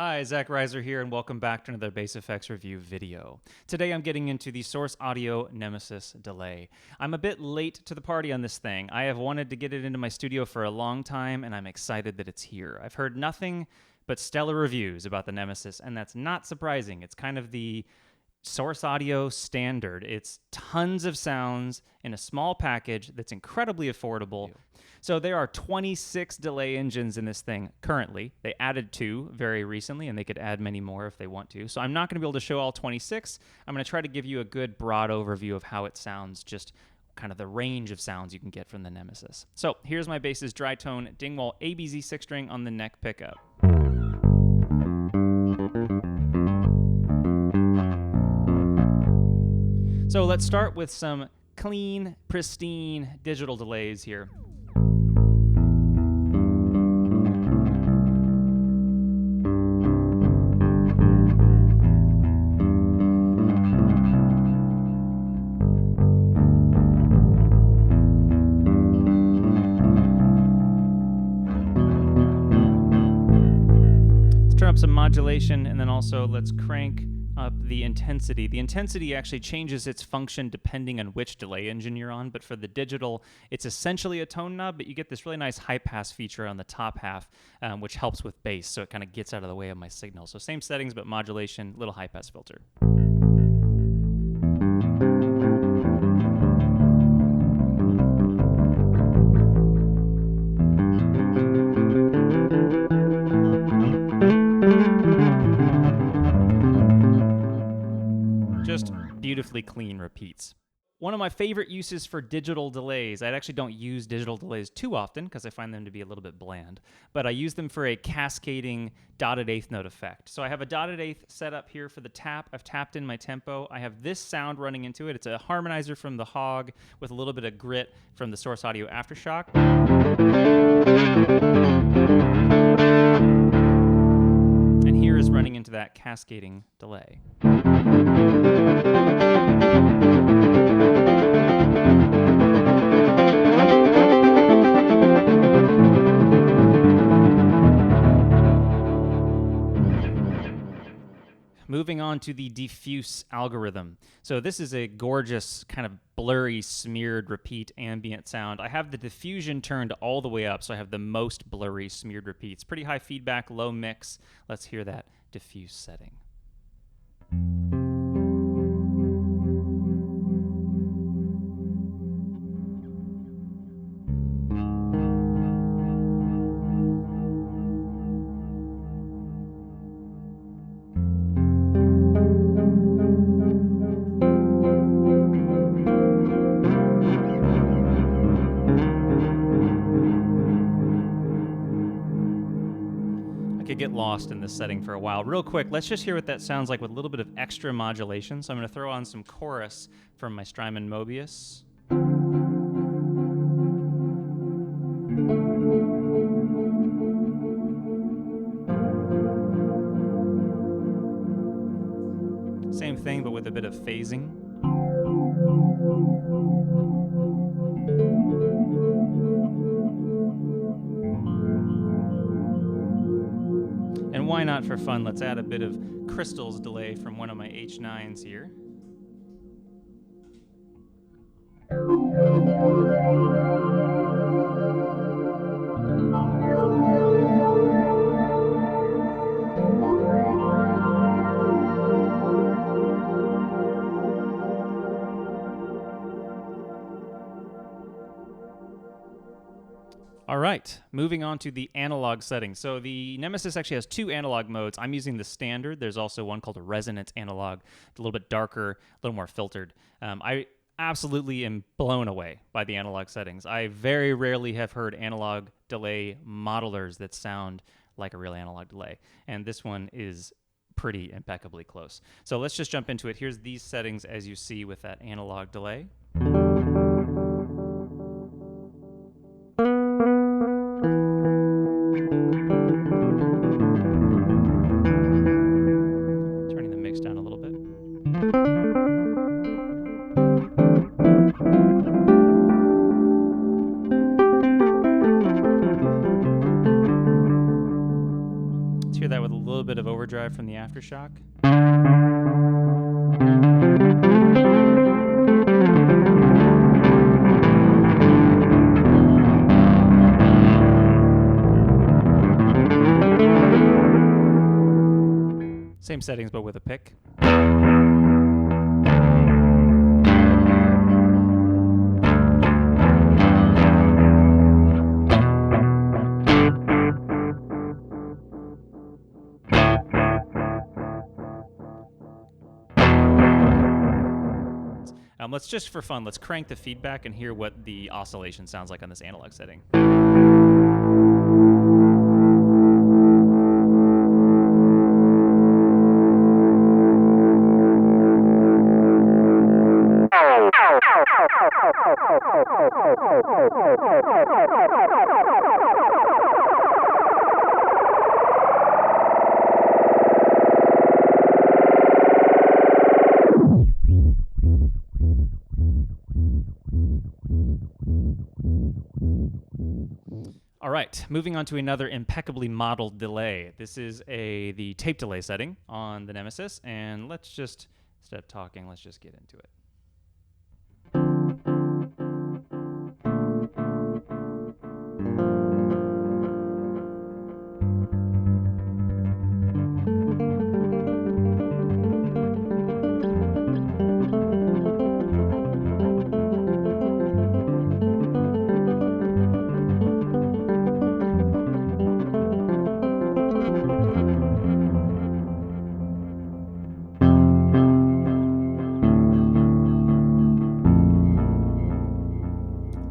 Hi, Zach Reiser here, and welcome back to another Bass Effects review video. Today I'm getting into the Source Audio Nemesis delay. I'm a bit late to the party on this thing. I have wanted to get it into my studio for a long time, and I'm excited that it's here. I've heard nothing but stellar reviews about the Nemesis, and that's not surprising. It's kind of the Source Audio standard. It's tons of sounds in a small package that's incredibly affordable. So there are 26 delay engines in this thing currently. They added 2 very recently, and they could add many more if they want to. So I'm not going to be able to show all 26. I'm going to try to give you a good broad overview of how it sounds, just kind of the range of sounds you can get from the Nemesis. So here's my bass's dry tone Dingwall ABZ 6-string on the neck pickup. So let's start with some clean, pristine digital delays here. Let's turn up some modulation, and then also let's crank up the intensity. The intensity actually changes its function depending on which delay engine you're on, but for the digital, it's essentially a tone knob, but you get this really nice high-pass feature on the top half, which helps with bass, so it kind of gets out of the way of my signal. So same settings, but modulation, little high-pass filter. Just beautifully clean repeats. One of my favorite uses for digital delays, I actually don't use digital delays too often because I find them to be a little bit bland, but I use them for a cascading dotted eighth note effect. So I have a dotted eighth set up here for the tap. I've tapped in my tempo. I have this sound running into it. It's a harmonizer from the Hog with a little bit of grit from the Source Audio Aftershock. And here is running into that cascading delay. Moving on to the diffuse algorithm. So this is a gorgeous kind of blurry, smeared, repeat ambient sound. I have the diffusion turned all the way up, so I have the most blurry, smeared repeats. Pretty high feedback, low mix. Let's hear that diffuse setting. Get lost in this setting for a while. Real quick, let's just hear what that sounds like with a little bit of extra modulation. So I'm going to throw on some chorus from my Strymon Mobius. Same thing, but with a bit of phasing. And why not for fun? Let's add a bit of crystals delay from one of my H9s here. All right, moving on to the analog settings. So the Nemesis actually has 2 analog modes. I'm using the standard. There's also one called a resonance analog, a little bit darker, a little more filtered. I absolutely am blown away by the analog settings. I very rarely have heard analog delay modelers that sound like a real analog delay, and this one is pretty impeccably close. So let's just jump into it. Here's these settings as you see with that analog delay. Turning the mix down a little bit. that with a little bit of overdrive from the Aftershock. Same settings, but with a pick. Let's just for fun, let's crank the feedback and hear what the oscillation sounds like on this analog setting. All right, moving on to another impeccably modeled delay. This is the tape delay setting on the Nemesis, and let's just, instead of talking, let's just get into it.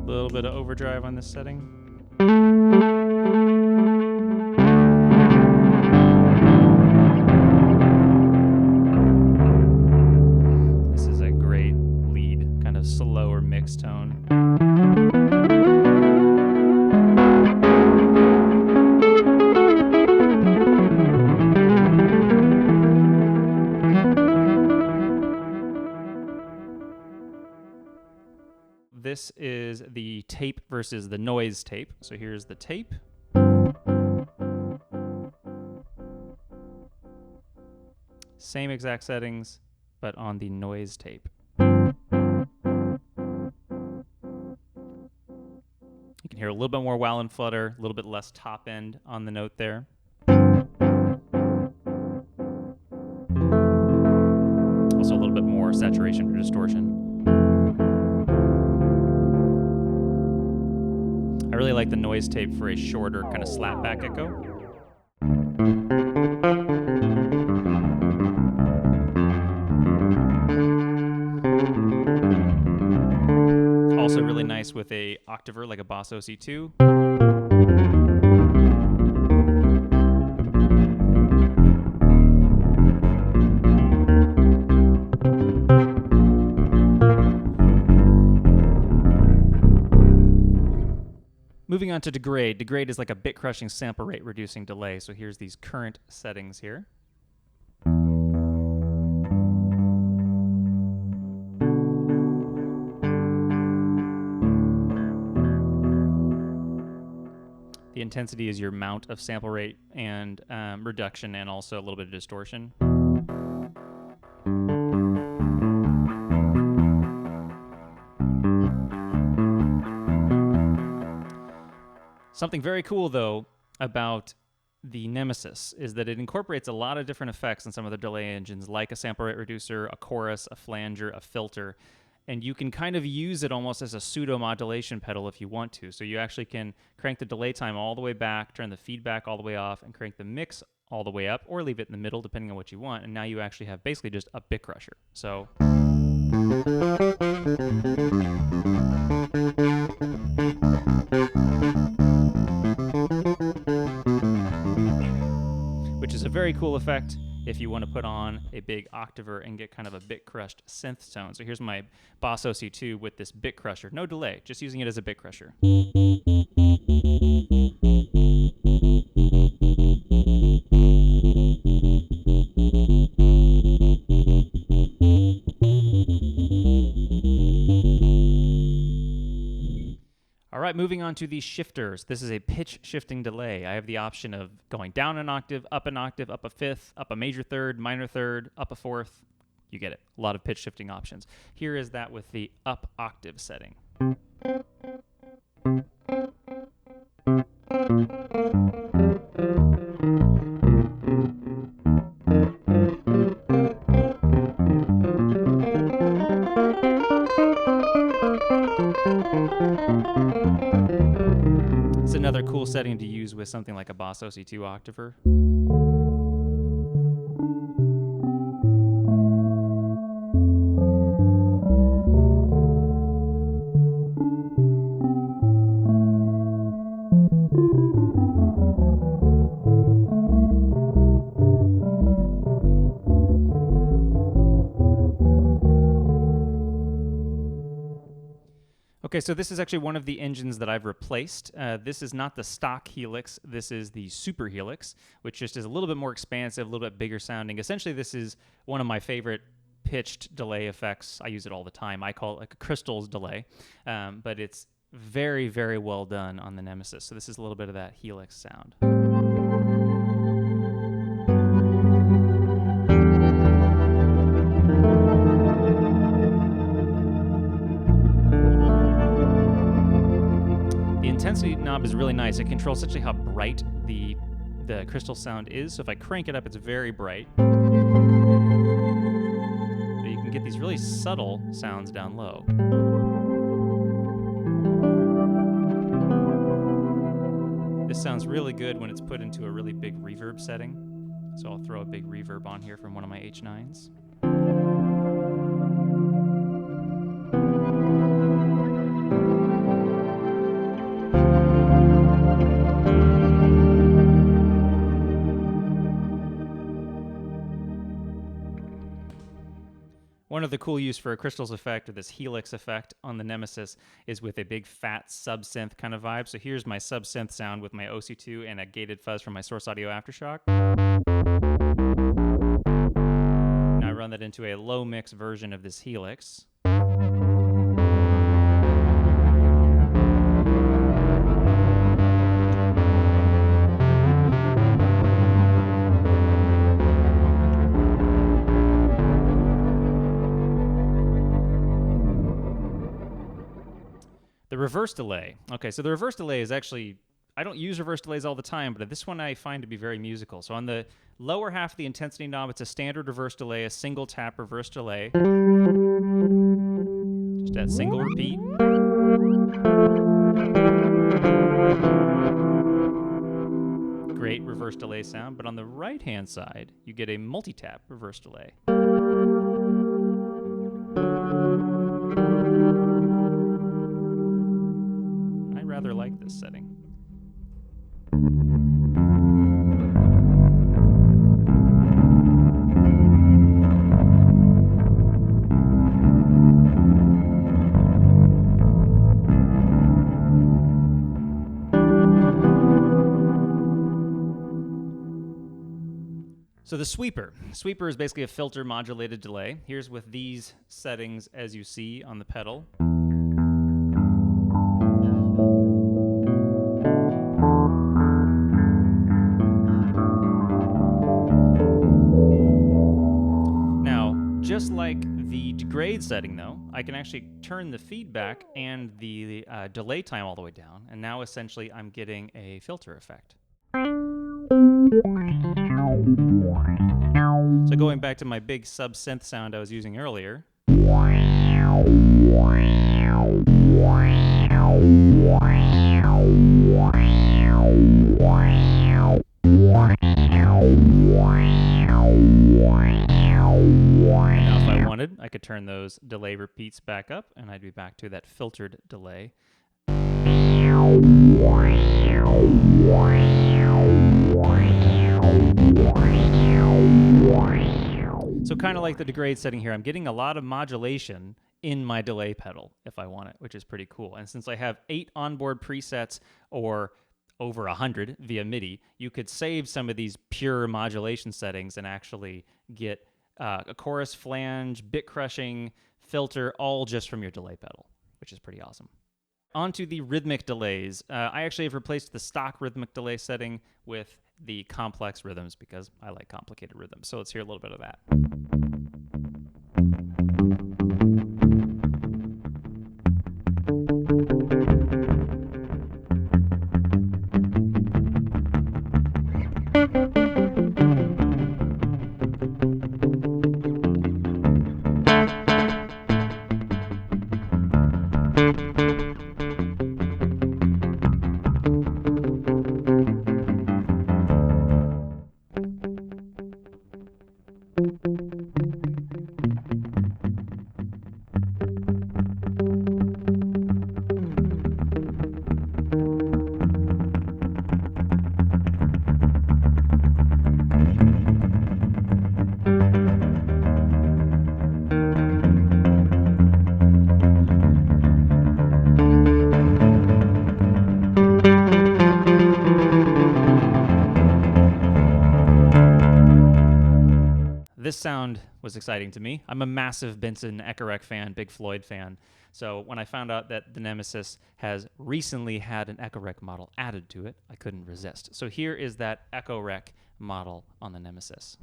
A little bit of overdrive on this setting. This is a great lead, kind of slower mixed tone. This is the tape versus the noise tape. So here's the tape. Same exact settings, but on the noise tape. You can hear a little bit more wow and flutter, a little bit less top end on the note there. Also a little bit more saturation or distortion. I really like the noise tape for a shorter kind of slapback echo. Also really nice with a octaver like a Boss OC2. Moving on to Degrade. Degrade is like a bit crushing sample rate reducing delay. So here's these current settings here. The intensity is your amount of sample rate and reduction, and also a little bit of distortion. Something very cool, though, about the Nemesis is that it incorporates a lot of different effects in some of the delay engines, like a sample rate reducer, a chorus, a flanger, a filter, and you can kind of use it almost as a pseudo-modulation pedal if you want to. So you actually can crank the delay time all the way back, turn the feedback all the way off, and crank the mix all the way up, or leave it in the middle depending on what you want, and now you actually have basically just a bit crusher. So which is a very cool effect if you want to put on a big octaver and get kind of a bit crushed synth tone. So here's my Boss OC2 with this bit crusher. No delay, just using it as a bit crusher. All right, moving moving on to the shifters. This is a pitch shifting delay. I have the option of going down an octave, up a fifth, up a major third, minor third, up a fourth. You get it. A lot of pitch shifting options. Here is that with the up octave setting. It's another cool setting to use with something like a Boss OC2 octaver. Okay, so this is actually one of the engines that I've replaced. This is not the stock helix. This is the super helix, which just is a little bit more expansive, a little bit bigger sounding. Essentially, this is one of my favorite pitched delay effects. I use it all the time. I call it like a crystals delay, but it's very, very well done on the Nemesis. So this is a little bit of that helix sound. Intensity knob is really nice. It controls essentially how bright the crystal sound is. So if I crank it up, it's very bright. But you can get these really subtle sounds down low. This sounds really good when it's put into a really big reverb setting. So I'll throw a big reverb on here from one of my H9s. One of the cool use for a crystals effect, or this helix effect on the Nemesis, is with a big fat sub-synth kind of vibe. So here's my sub-synth sound with my OC2 and a gated fuzz from my Source Audio Aftershock. Now I run that into a low mix version of this helix. The reverse delay. Okay, so the reverse delay is actually, I don't use reverse delays all the time, but this one I find to be very musical. So on the lower half of the intensity knob, it's a standard reverse delay, a single tap reverse delay. Just that single repeat. Great reverse delay sound, but on the right-hand side, you get a multi-tap reverse delay. Rather like this setting. So the sweeper. Sweeper is basically a filter modulated delay. Here's with these settings as you see on the pedal. Just like the Degrade setting, though, I can actually turn the feedback and the delay time all the way down, and now essentially I'm getting a filter effect. So going back to my big sub-synth sound I was using earlier. Now if I wanted, I could turn those delay repeats back up, and I'd be back to that filtered delay. So kind of like the Degrade setting here, I'm getting a lot of modulation in my delay pedal if I want it, which is pretty cool. And since I have 8 onboard presets or over 100 via MIDI, you could save some of these pure modulation settings and actually get a chorus, flange, bit crushing, filter, all just from your delay pedal, which is pretty awesome. On to the rhythmic delays. I actually have replaced the stock rhythmic delay setting with the complex rhythms because I like complicated rhythms. So let's hear a little bit of that. This sound was exciting to me. I'm a massive Binson echorec fan, big Floyd fan. So when I found out that the Nemesis has recently had an echorec model added to it, I couldn't resist. So here is that echorec model on the Nemesis.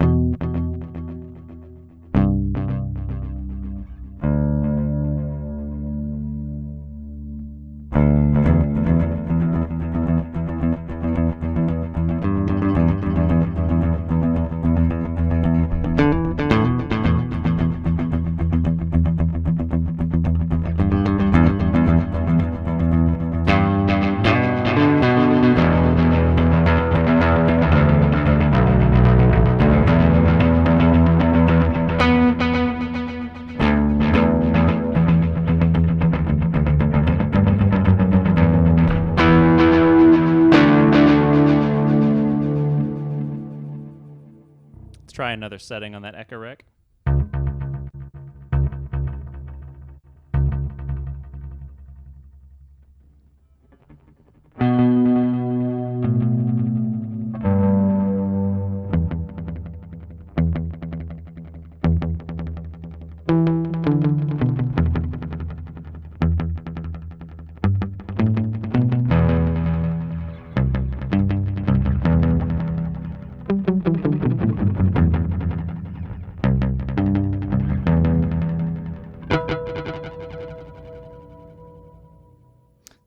Try another setting on that echorec.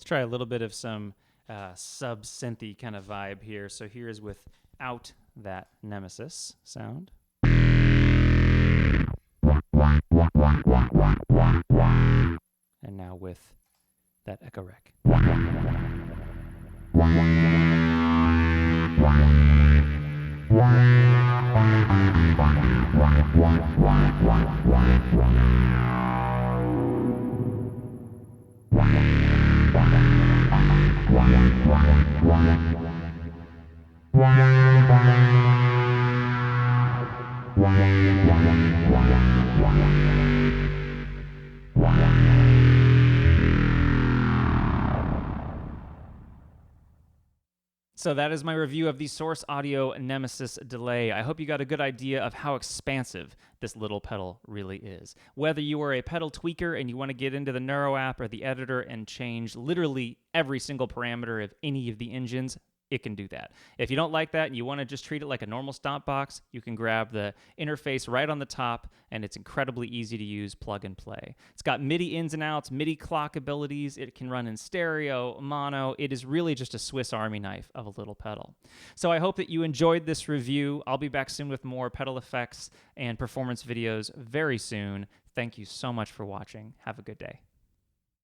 Try a little bit of some sub-synthy kind of vibe here. So here is without that Nemesis sound. And now with that echorec. So that is my review of the Source Audio Nemesis delay. I hope you got a good idea of how expansive this little pedal really is. Whether you are a pedal tweaker and you want to get into the Neuro app or the editor and change literally every single parameter of any of the engines, it can do that. If you don't like that and you want to just treat it like a normal stomp box, you can grab the interface right on the top, and it's incredibly easy to use, plug and play. It's got MIDI ins and outs, MIDI clock abilities. It can run in stereo, mono. It is really just a Swiss Army knife of a little pedal. So I hope that you enjoyed this review. I'll be back soon with more pedal effects and performance videos very soon. Thank you so much for watching. Have a good day.